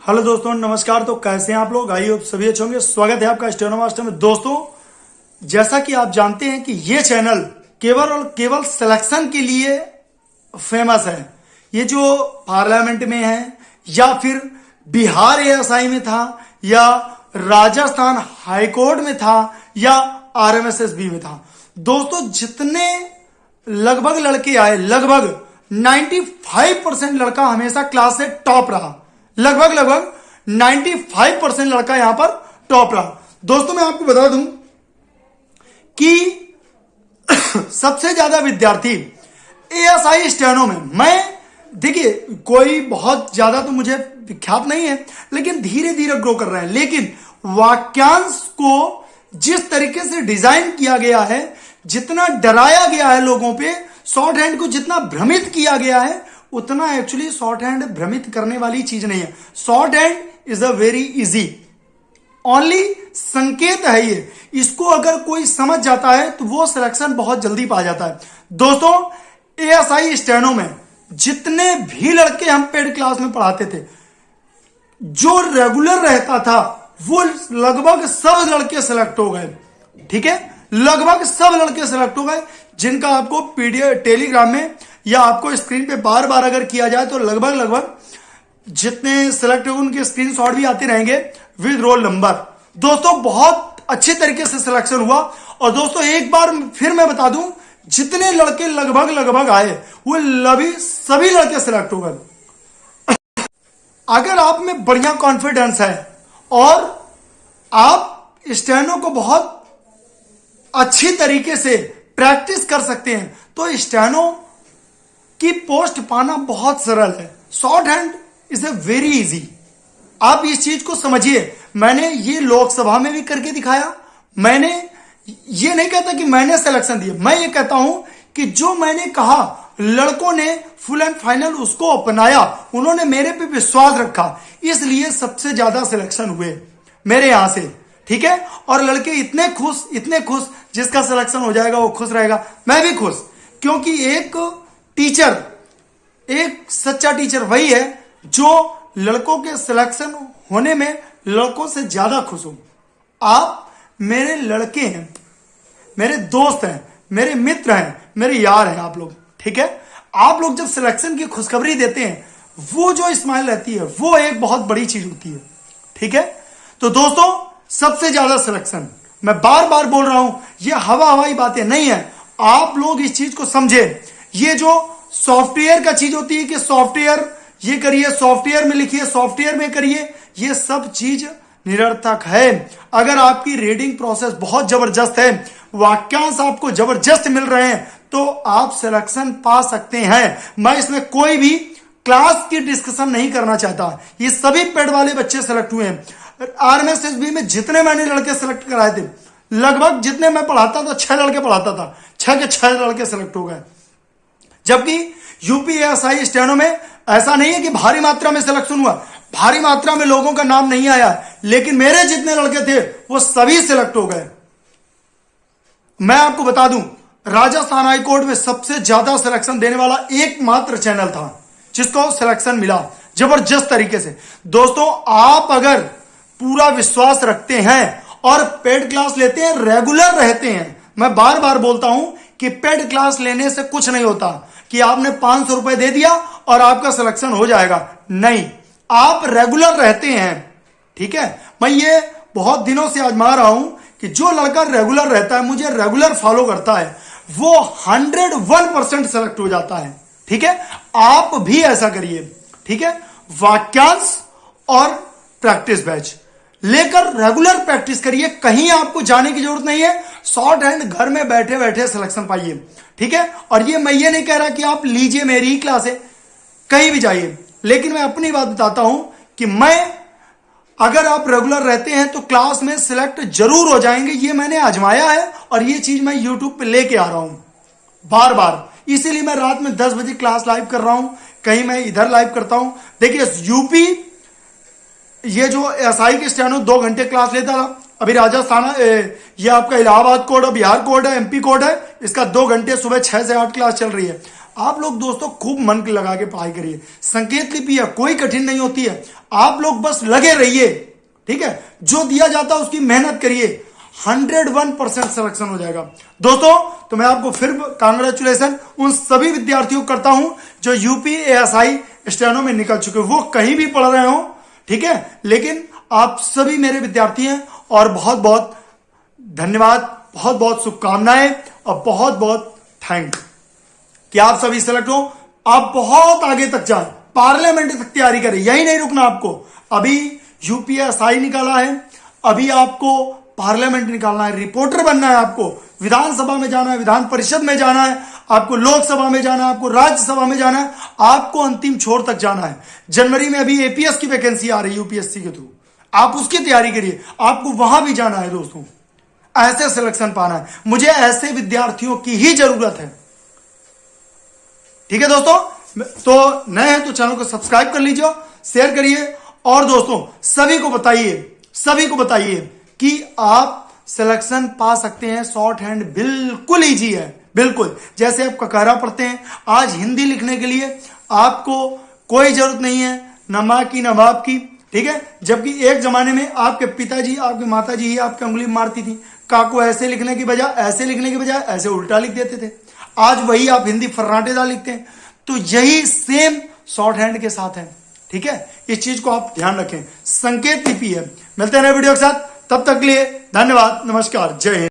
Hello दोस्तों, नमस्कार। तो कैसे हैं आप लोग? आइए आप सभी अच्छे होंगे। स्वागत है आपका स्टेनो मास्टर में। दोस्तों, जैसा कि आप जानते हैं कि ये चैनल केवल और केवल सिलेक्शन के लिए फेमस है। ये जो पार्लियामेंट में है या फिर बिहार एएसआई में था या राजस्थान हाईकोर्ट में था या आरएमएसएसबी में था, दोस्तों जितने लगभग लड़के आए, लगभग 95% लड़का हमेशा क्लास से टॉप रहा। लगभग 95% लड़का यहां पर टॉप रहा। दोस्तों मैं आपको बता दूं कि सबसे ज्यादा विद्यार्थी एएसआई स्टेनो में, मैं देखिए कोई बहुत ज्यादा तो मुझे विख्यात नहीं है, लेकिन धीरे धीरे ग्रो कर रहे हैं। लेकिन वाक्यांश को जिस तरीके से डिजाइन किया गया है, जितना डराया गया है लोगों पे, शॉर्ट हैंड को जितना भ्रमित किया गया है, उतना एक्चुअली शॉर्ट हैंड भ्रमित करने वाली चीज नहीं है। Short hand is a very easy, only संकेत है ये। इसको अगर कोई समझ जाता है तो वो सिलेक्शन बहुत जल्दी पा जाता है। दोस्तों एएसआई स्टेनो में जितने भी लड़के हम पेड क्लास में पढ़ाते थे, जो रेगुलर रहता था, वो लगभग सब लड़के सेलेक्ट हो गए। ठीक है, लगभग सब लड़के सेलेक्ट हो गए, जिनका आपको पीडीएफ टेलीग्राम में या आपको स्क्रीन पे बार बार अगर किया जाए तो लगभग जितने सेलेक्ट हो उनके स्क्रीनशॉट भी आते रहेंगे विद रोल नंबर। दोस्तों बहुत अच्छे तरीके से सिलेक्शन हुआ। और दोस्तों एक बार फिर मैं बता दूं, जितने लड़के लगभग आए वो सभी लड़के सेलेक्ट हो गए। अगर आप में बढ़िया कॉन्फिडेंस है और आप स्टेनो को बहुत अच्छी तरीके से प्रैक्टिस कर सकते हैं, तो स्टेनो की पोस्ट पाना बहुत सरल है। Short hand is a very easy. आप इस चीज को समझिए। मैंने ये लोकसभा में भी करके दिखाया। मैंने ये नहीं कहता कि मैंने सिलेक्शन दिया, मैं ये कहता हूं कि जो मैंने कहा लड़कों ने फुल एंड फाइनल उसको अपनाया, उन्होंने मेरे पे विश्वास रखा, इसलिए सबसे ज्यादा सिलेक्शन हुए मेरे यहां से। ठीक है, और लड़के इतने खुश, जिसका सिलेक्शन हो जाएगा वो खुश रहेगा, मैं भी खुश। क्योंकि एक टीचर, एक सच्चा टीचर वही है जो लड़कों के सिलेक्शन होने में लड़कों से ज्यादा खुश हो। आप मेरे लड़के हैं, मेरे दोस्त हैं, मेरे मित्र हैं, मेरे यार हैं आप लोग। ठीक है, आप लोग जब सिलेक्शन की खुशखबरी देते हैं, वो जो स्माइल रहती है वो एक बहुत बड़ी चीज होती है। ठीक है, तो दोस्तों सबसे ज्यादा सिलेक्शन, मैं बार बार बोल रहा हूं, ये हवाई बातें नहीं है। आप लोग इस चीज को समझे। ये जो सॉफ्टवेयर का चीज होती है कि सॉफ्टवेयर ये करिए, सॉफ्टवेयर में लिखिए, सॉफ्टवेयर में करिए, ये सब चीज निरर्थक है। अगर आपकी रीडिंग प्रोसेस बहुत जबरदस्त है, वाक्यांश आपको जबरदस्त मिल रहे हैं, तो आप सिलेक्शन पा सकते हैं। मैं इसमें कोई भी क्लास की डिस्कशन नहीं करना चाहता। ये सभी पेड वाले बच्चे सेलेक्ट हुए हैं। आरएमएसएसबी में जितने मैंने लड़के सेलेक्ट कराए थे, लगभग जितने मैं पढ़ाता था 6 लड़के पढ़ाता था, 6 के 6 लड़के सेलेक्ट हो गए। जबकि यूपीएसआई स्टेनो में ऐसा नहीं है कि भारी मात्रा में सिलेक्शन हुआ, भारी मात्रा में लोगों का नाम नहीं आया, लेकिन मेरे जितने लड़के थे वो सभी सिलेक्ट हो गए। मैं आपको बता दूं, राजस्थान हाईकोर्ट में सबसे ज्यादा सिलेक्शन देने वाला एकमात्र चैनल था जिसको सिलेक्शन मिला जबरदस्त तरीके से। दोस्तों आप अगर पूरा विश्वास रखते हैं और पेड क्लास लेते हैं, रेगुलर रहते हैं, मैं बार बार बोलता हूं कि पेड क्लास लेने से कुछ नहीं होता कि आपने 500 रुपए दे दिया और आपका सिलेक्शन हो जाएगा। नहीं, आप रेगुलर रहते हैं। ठीक है, मैं ये बहुत दिनों से आजमा रहा हूं कि जो लड़का रेगुलर रहता है, मुझे रेगुलर फॉलो करता है, वो 101% सेलेक्ट हो जाता है। ठीक है, आप भी ऐसा करिए। ठीक है, वाक्यांश और प्रैक्टिस बैच लेकर रेगुलर प्रैक्टिस करिए। कहीं आपको जाने की जरूरत नहीं है। शॉर्ट हैंड घर में बैठे बैठे सिलेक्शन पाइए। ठीक है, और ये मैं ये नहीं कह रहा कि आप लीजिए मेरी ही क्लास है, कहीं भी जाइए, लेकिन मैं अपनी बात बताता हूं कि मैं, अगर आप रेगुलर रहते हैं तो क्लास में सिलेक्ट जरूर हो जाएंगे। ये मैंने आजमाया है और ये चीज मैं यूट्यूब पे लेके आ रहा हूं बार बार। इसीलिए मैं रात में 10 बजे क्लास लाइव कर रहा हूं, कहीं मैं इधर लाइव करता हूं। देखिए यूपी, ये जो एसआई के स्टेनो 2 घंटे क्लास लेता था, अभी राजस्थान, ये आपका इलाहाबाद कोड और बिहार कोड है, एमपी कोड है, इसका 2 घंटे सुबह 6 से 8 क्लास चल रही है। आप लोग दोस्तों खूब मन लगा के पढ़ाई करिए। संकेत लिपि है, कोई कठिन नहीं होती है, आप लोग बस लगे रहिए, ठीक है। जो दिया जाता है उसकी मेहनत करिए, 101% सिलेक्शन हो जाएगा दोस्तों। तो मैं आपको फिर कांग्रेचुलेसन उन सभी विद्यार्थियों को करता हूं जो यूपी एएसआई स्टेनो में निकल चुके, वो कहीं भी पढ़ रहे हो, ठीक है, लेकिन आप सभी मेरे विद्यार्थी हैं और बहुत बहुत धन्यवाद, बहुत बहुत शुभकामनाएं और बहुत बहुत थैंक कि आप सभी सेलेक्ट हो, आप बहुत आगे तक जाए, पार्लियामेंट तक तैयारी करें, यही नहीं रुकना आपको। अभी यूपीएसआई निकाला है, अभी आपको पार्लियामेंट निकालना है, रिपोर्टर बनना है, आपको विधानसभा में जाना है, विधान परिषद में जाना है, आपको लोकसभा में जाना है, आपको राज्यसभा में जाना है, आपको अंतिम छोर तक जाना है। जनवरी में अभी एपीएस की वैकेंसी आ रही है यूपीएससी के थ्रू, आप उसकी तैयारी करिए, आपको वहां भी जाना है दोस्तों, ऐसे सिलेक्शन पाना है। मुझे ऐसे विद्यार्थियों की ही जरूरत है, ठीक है दोस्तों। तो नए हैं तो चैनल को सब्सक्राइब कर लीजिए, शेयर करिए और दोस्तों सभी को बताइए कि आप सिलेक्शन पा सकते हैं। शॉर्ट हैंड बिल्कुल इजी है, बिल्कुल जैसे आप ककारा पढ़ते हैं, आज हिंदी लिखने के लिए आपको कोई जरूरत नहीं है न मां की न बाप की, ठीक है। जबकि एक जमाने में आपके पिताजी आपकी माताजी ही आपकी उंगली मारती थी, काको ऐसे लिखने की बजाय ऐसे उल्टा लिख देते थे। आज वही आप हिंदी फर्राटेदार लिखते हैं, तो यही सेम शॉर्ट हैंड के साथ है, ठीक है। इस चीज को आप ध्यान रखें, संकेत लिपि है। मिलते हैं नए वीडियो के साथ, तब तक के लिए धन्यवाद, नमस्कार, जय हिंद।